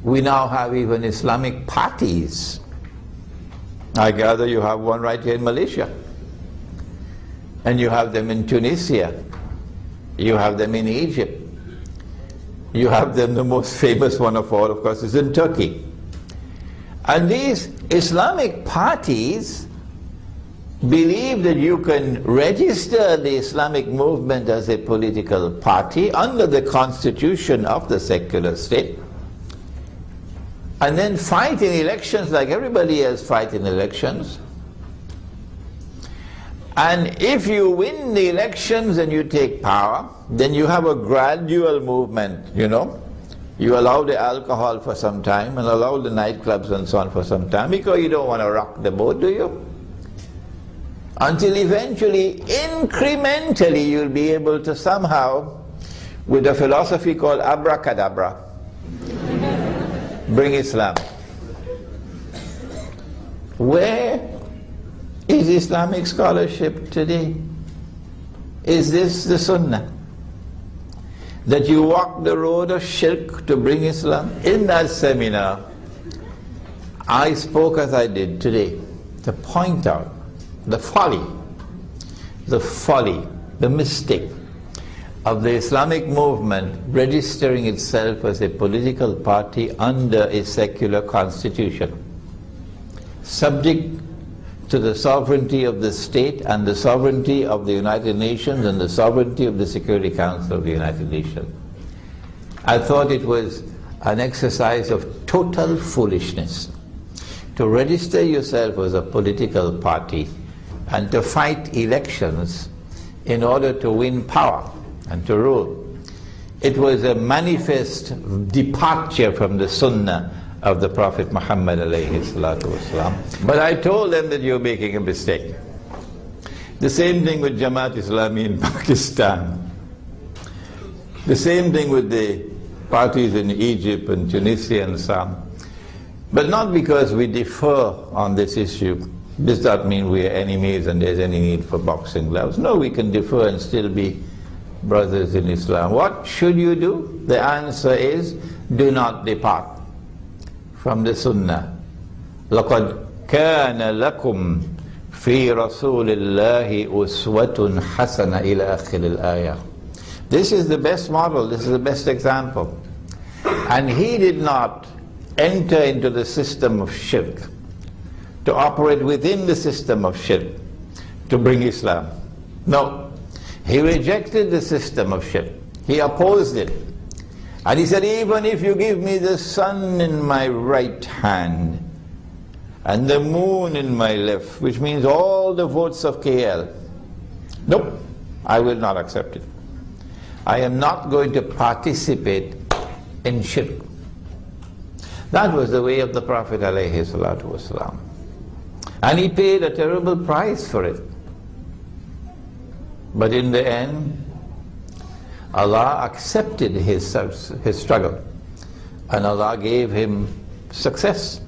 We now have even Islamic parties. I gather you have one right here in Malaysia. And you have them in Tunisia. You have them in Egypt. You have them, the most famous one of all, of course, is in Turkey. And these Islamic parties believe that you can register the Islamic movement as a political party under the constitution of the secular state, and then fight in elections like everybody else fight in elections. And if you win the elections and you take power, then you have a gradual movement, you know. You allow the alcohol for some time and allow the nightclubs and so on for some time, because you don't want to rock the boat, do you? Until eventually, incrementally, you'll be able to somehow, with a philosophy called abracadabra, bring Islam. Where is Islamic scholarship today? Is this the Sunnah? That you walk the road of shirk to bring Islam? In that seminar, I spoke as I did today to point out the folly, the mistake of the Islamic movement registering itself as a political party under a secular constitution, subject to the sovereignty of the state and the sovereignty of the United Nations and the sovereignty of the Security Council of the United Nations. I thought it was an exercise of total foolishness to register yourself as a political party and to fight elections in order to win power and to rule. It was a manifest departure from the Sunnah of the Prophet Muhammad alayhi salatu wasalam. But I told them that you're making a mistake. The same thing with Jamaat Islami in Pakistan. The same thing with the parties in Egypt and Tunisia and so on. But not because we differ on this issue. Does that mean we are enemies and there's any need for boxing gloves? No, we can differ and still be brothers in Islam. What should you do? The answer is, do not depart from the Sunnah. لَقَدْ كَانَ لَكُمْ فِي رَسُولِ اللَّهِ أُسْوَةٌ حَسَنَةٌ إِلَى آخِرِ الْآيَةِ. This is the best model, this is the best example. And he did not enter into the system of shirk, to operate within the system of shirk, to bring Islam. No, he rejected the system of shirk. He opposed it. And he said, even if you give me the sun in my right hand and the moon in my left, which means all the votes of KL, nope, I will not accept it. I am not going to participate in shirk. That was the way of the Prophet alayhi salatu wasalam. And he paid a terrible price for it. But in the end, Allah accepted his struggle, and Allah gave him success.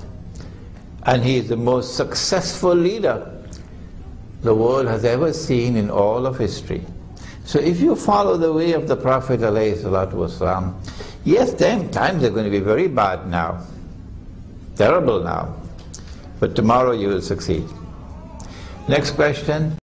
And he is the most successful leader the world has ever seen in all of history. So if you follow the way of the Prophet ﷺ, yes, times are going to be very bad now, terrible now, but tomorrow you will succeed. Next question.